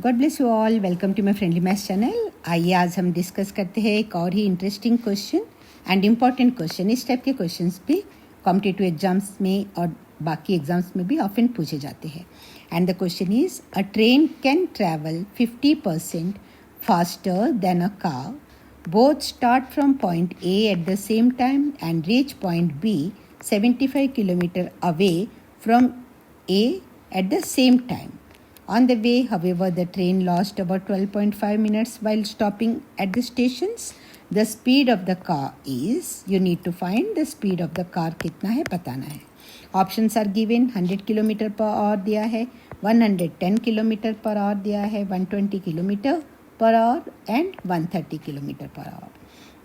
God bless you all. Welcome to my friendly maths channel. आइए आज हम discuss करते हैं एक और ही interesting question and important question. इस टाइप के क्वेश्चंस भी कॉम्पिटिटिव एग्जाम्स में और बाकी एग्जाम्स में भी ऑफन पूछे जाते हैं। And the question is a train can travel 50% faster than a car, both start from point A at the same time and reach point B 75 km away from A at the same time. On the way, however, the train lost about 12.5 minutes while stopping at the stations. The speed of the car is, you need to find the speed of the car कितना है बताना है। Options are given, 100 km per hour दिया है, 110 km per hour दिया है, 120 km per hour and 130 kilometre per our.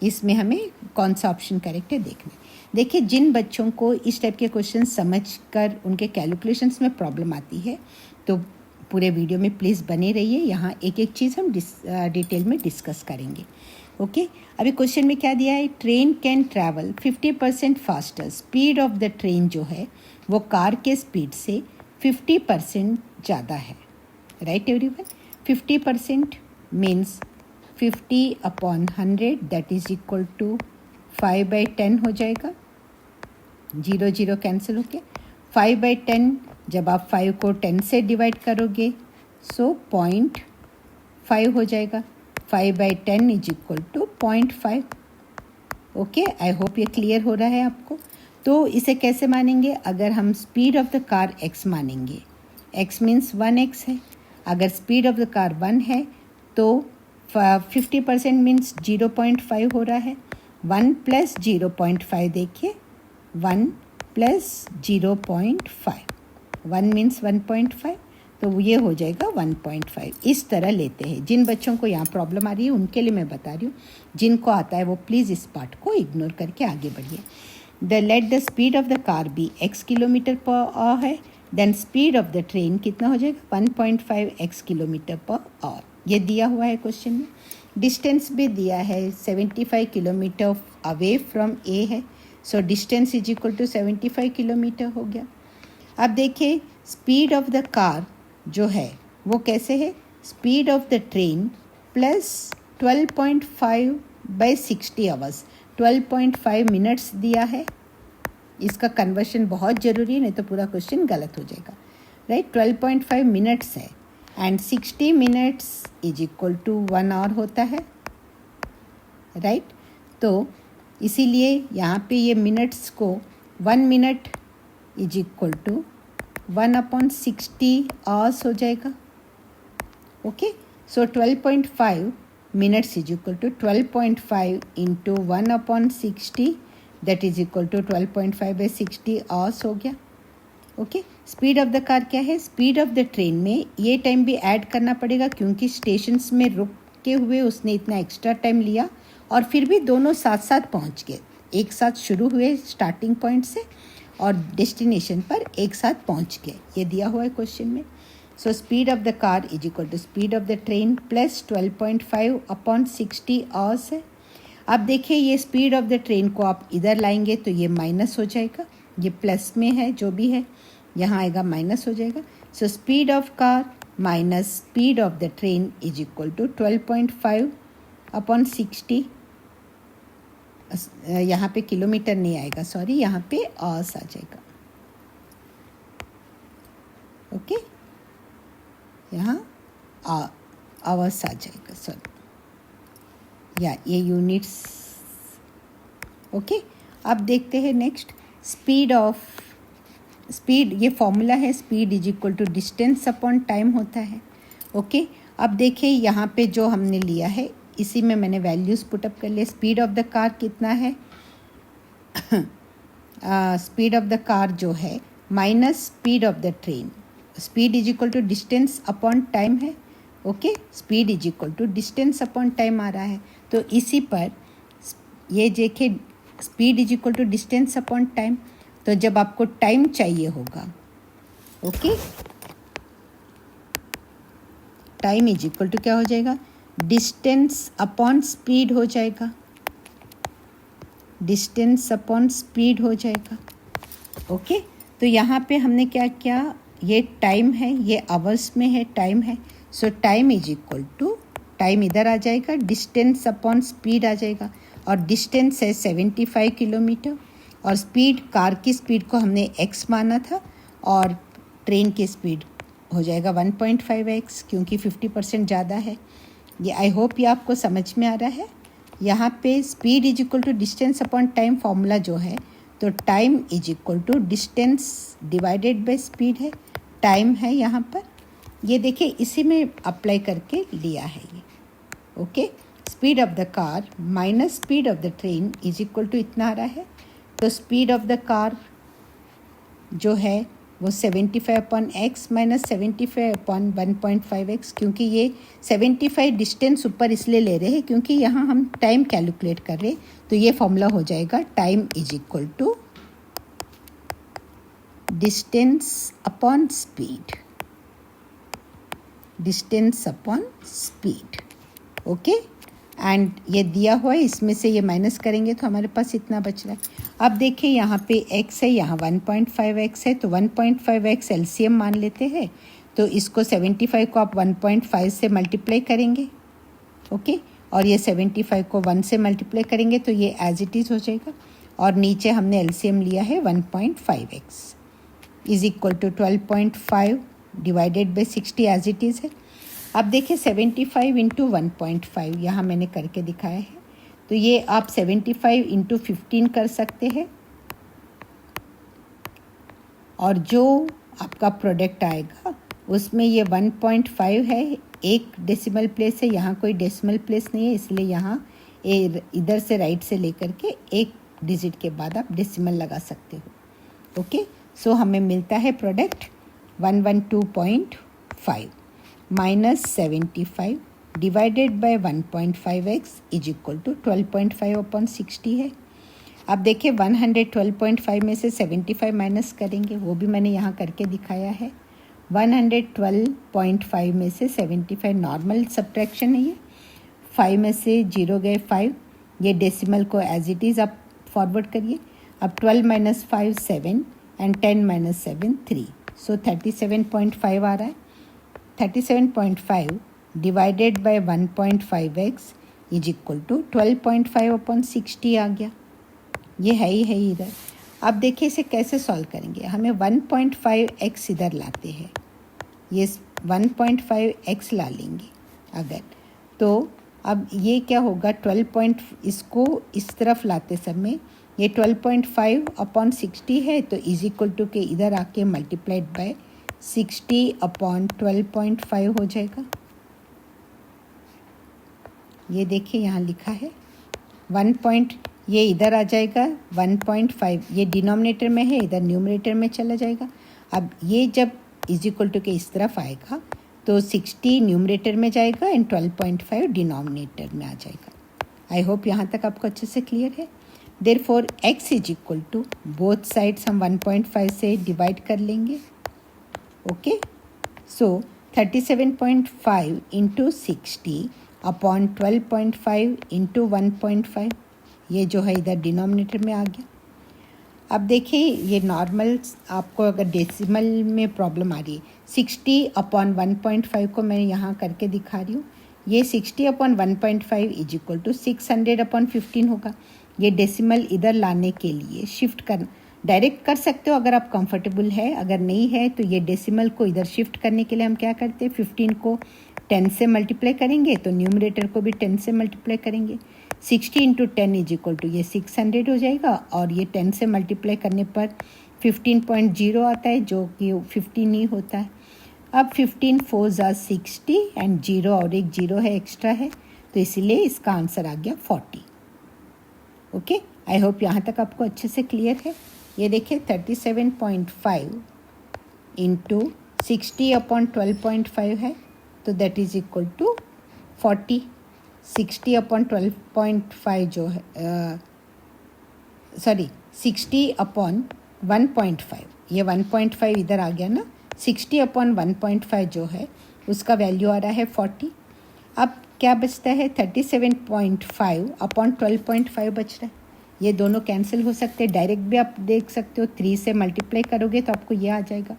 इसमें हमें कौन सा ऑप्शन करेक्ट है देखना। देखिए, जिन बच्चों को इस टाइप के क्वेश्चन समझकर उनके कैलकुलेशंस में प्रॉब्लम आती है तो पूरे वीडियो में प्लीज़ बने रहिए। यहाँ एक एक चीज़ हम डिटेल में डिस्कस करेंगे। ओके, अभी क्वेश्चन में क्या दिया है, train can travel 50% faster. Speed of the train जो है वो कार के स्पीड से 50% ज़्यादा है। Right everyone, 50% means 50 upon 100 that is equal to 5/10 हो जाएगा। 0 0 कैंसिल होके 5/10, जब आप 5 को 10 से डिवाइड करोगे सो 0.5 हो जाएगा। 5/10 is equal to 0.5। Okay, I hope ये क्लियर हो रहा है आपको। तो इसे कैसे मानेंगे, अगर हम speed of the car x मानेंगे, x मीन्स 1x है। अगर स्पीड ऑफ द कार 1 है तो 50% मीन्स 0.5 हो रहा है। 1 प्लस 0.5 देखिए, 1 प्लस 0.5, 1 मीन्स 1.5, तो ये हो जाएगा 1.5। इस तरह लेते हैं। जिन बच्चों को यहाँ प्रॉब्लम आ रही है उनके लिए मैं बता रही हूँ, जिनको आता है वो प्लीज़ इस पार्ट को इग्नोर करके आगे बढ़िए। Let the speed of the car be x kilometre per hour है, then speed of the train कितना हो जाएगा 1.5x किलोमीटर पर आवर। ये दिया हुआ है क्वेश्चन में। डिस्टेंस भी दिया है 75 किलोमीटर अवे फ्रॉम ए है, so distance is equal to 75 kilometre हो गया। अब देखिए, स्पीड ऑफ द कार जो है वो कैसे है, speed of the train plus 12.5/60 hours, 12.5 minutes दिया है। इसका कन्वर्शन बहुत ज़रूरी है, नहीं तो पूरा क्वेश्चन गलत हो जाएगा। राइट, 12.5 मिनट्स है and 60 minutes is equal to 1 hour होता है। राइट, तो इसीलिए यहाँ पे ये मिनट्स को 1 minute is equal to 1/60 hours हो जाएगा। Okay, so 12.5 minutes is equal to 12.5 into 1/60, that is equal to 12.5/60 hours हो गया। Okay, speed of the car क्या है, स्पीड ऑफ द ट्रेन में ये टाइम भी ऐड करना पड़ेगा क्योंकि स्टेशंस में रुक के हुए उसने इतना एक्स्ट्रा टाइम लिया और फिर भी दोनों साथ साथ पहुंच गए। एक साथ शुरू हुए स्टार्टिंग पॉइंट से और डेस्टिनेशन पर एक साथ पहुंच गए। ये दिया हुआ है क्वेश्चन में। So speed of the car is equal to speed of the train plus 12.5/60 hours है। अब देखिए, ये स्पीड ऑफ द ट्रेन को आप इधर लाएंगे तो ये माइनस हो जाएगा, ये प्लस में है जो भी है, यहाँ आएगा माइनस हो जाएगा। So speed of car minus speed of the train is equal to 12.5/60। यहाँ पे किलोमीटर नहीं आएगा, सॉरी, यहाँ पे आवर्स आ जाएगा। ओके, यहाँ आवर्स आ जाएगा, सॉरी, या ये यूनिट्स। ओके, अब देखते हैं नेक्स्ट, स्पीड ये फॉर्मूला है, speed is equal to distance upon time होता है। ओके, अब देखिए यहाँ पे जो हमने लिया है इसी में मैंने वैल्यूज़ पुटअप कर लिया। स्पीड ऑफ द कार कितना है स्पीड ऑफ द कार जो है minus speed of the train, speed is equal to distance upon time है। Okay, speed is equal to distance upon time आ रहा है, तो इसी पर ये देखिए, speed is equal to distance upon time, तो जब आपको टाइम चाहिए होगा, okay, time is equal to क्या हो जाएगा, डिस्टेंस अपॉन स्पीड हो जाएगा, डिस्टेंस अपॉन स्पीड हो जाएगा। ओके, तो यहाँ पे हमने क्या किया, ये टाइम है, ये आवर्स में है, टाइम है। So time is equal to, time इधर आ जाएगा, डिस्टेंस अपॉन स्पीड आ जाएगा, और डिस्टेंस है 75 किलोमीटर, और स्पीड, कार की स्पीड को हमने x माना था, और ट्रेन की स्पीड हो जाएगा 1.5x, क्योंकि 50% ज़्यादा है। ये आई होप ये आपको समझ में आ रहा है। यहाँ पे speed is equal to distance upon time formula जो है, तो time is equal to distance divided by speed है, टाइम है यहाँ पर। ये देखिए इसी में अप्लाई करके लिया है ये। Okay, speed of the car minus speed of the train is equal to इतना आ रहा है। तो स्पीड ऑफ द कार जो है वो 75 upon x minus 75 upon 1.5x, क्योंकि ये 75 डिस्टेंस ऊपर इसलिए ले रहे हैं क्योंकि यहाँ हम टाइम कैलकुलेट कर रहे हैं। तो ये फॉर्मूला हो जाएगा time is equal to distance upon speed, distance upon speed. Okay, and ये दिया हुआ है, इसमें से ये माइनस करेंगे तो हमारे पास इतना बच रहा है। अब देखिए यहाँ पे x है, यहाँ 1.5x है, तो 1.5x एलसीएम मान लेते हैं। तो इसको 75 को आप 1.5 से मल्टीप्लाई करेंगे, ओके, और ये 75 को 1 से मल्टीप्लाई करेंगे तो ये एज इट इज़ हो जाएगा। और नीचे हमने एलसीएम लिया है 1.5x is equal to 12.5 divided by 60 as it is है। अब देखिए 75 इंटू 1.5 यहाँ मैंने करके दिखाया है, तो ये आप 75 इंटू 15 कर सकते हैं, और जो आपका प्रोडक्ट आएगा उसमें ये 1.5 है, एक डेसिमल प्लेस है, यहाँ कोई डेसिमल प्लेस नहीं है, इसलिए यहाँ इधर से राइट से लेकर के एक डिजिट के बाद आप डेसिमल लगा सकते हो। ओके, सो हमें मिलता है product 112.5 minus 75 divided by 1.5x is equal to 12.5 upon 60 है। अब देखिए 112.5 में से 75 माइनस करेंगे, वो भी मैंने यहाँ करके दिखाया है। 112.5 में से 75 नॉर्मल सब्ट्रैक्शन है ये, 5 में से 0 गए 5, ये डेसिमल को एज इट इज़ आप फॉरवर्ड करिए। अब 12 माइनस 5 7 एंड 10 माइनस 7 3, सो 37.5 आ रहा है। 37.5 divided by 1.5x is equal to 12.5 upon 60 आ गया। ये है ही इधर। अब देखिए इसे कैसे सॉल्व करेंगे। हमें 1.5x इधर लाते हैं, ये 1.5x ला लेंगे अगर, तो अब ये क्या होगा, 12 इसको इस तरफ लाते समय ये 12.5 अपॉन 60 है, तो इज इक्वल टू के इधर आके मल्टीप्लाइड बाय 60 अपॉन 12.5 हो जाएगा। ये देखिए यहाँ लिखा है 1. ये इधर आ जाएगा 1.5, ये डिनोमिनेटर में है, इधर न्यूमरेटर में चला जाएगा। अब ये जब इज इक्वल टू के इस तरफ आएगा तो 60 न्यूमरेटर में जाएगा एंड 12.5 डिनोमिनेटर में आ जाएगा। आई होप यहाँ तक आपको अच्छे से क्लियर है। Therefore x is equal to, both sides हम 1.5 से डिवाइड कर लेंगे। Okay, so 37.5 into 60 upon 12.5 into 1.5, ये जो है इधर डिनोमिनेटर में आ गया। अब देखिए ये नॉर्मल, आपको अगर डेसिमल में प्रॉब्लम आ रही है, 60 अपॉन 1.5 को मैं यहाँ करके दिखा रही हूँ। ये 60 upon 1.5 is equal to 600 upon 15 होगा। ये डेसिमल इधर लाने के लिए शिफ्ट कर, डायरेक्ट कर सकते हो अगर आप कंफर्टेबल है, अगर नहीं है तो ये डेसिमल को इधर शिफ्ट करने के लिए हम क्या करते हैं, 15 को 10 से मल्टीप्लाई करेंगे तो न्यूमरेटर को भी 10 से मल्टीप्लाई करेंगे। 60 इंटू 10 इज इक्वल टू ये 600 हो जाएगा, और ये 10 से मल्टीप्लाई करने पर 15.0 आता है, जो कि 15 ही होता है। अब 15 4 ज़ा 60 एंड 0 और एक 0 है एक्स्ट्रा है, तो इसीलिए इसका आंसर आ गया 40। ओके, आई होप यहाँ तक आपको अच्छे से क्लियर है। ये देखिए 37.5 इंटू 60 अपॉन 12.5 है, तो that is equal to 40। 60 upon 12.5 जो है, सॉरी 60 अपॉन 1.5, ये 1.5 इधर आ गया ना, 60 अपॉन 1.5 जो है उसका वैल्यू आ रहा है 40। अब क्या बचता है, 37.5 अपॉन 12.5 बच रहा है। ये दोनों कैंसिल हो सकते हैं, डायरेक्ट भी आप देख सकते हो, 3 से मल्टीप्लाई करोगे तो आपको ये आ जाएगा।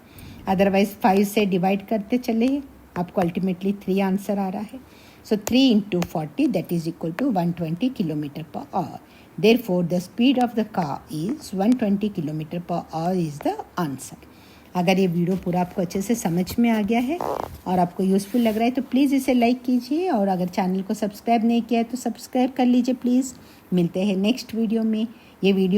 अदरवाइज 5 से डिवाइड करते चले, आपको अल्टीमेटली 3 आंसर आ रहा है. So 3 into 40 that is equal to 120 km per hour. Therefore, the speed of the car is 120 km per hour is the answer. अगर ये वीडियो पूरा आपको अच्छे से समझ में आ गया है और आपको यूज़फुल लग रहा है तो प्लीज़ इसे लाइक कीजिए, और अगर चैनल को सब्सक्राइब नहीं किया है तो सब्सक्राइब कर लीजिए प्लीज़. मिलते हैं नेक्स्ट वीडियो में. ये वीडियो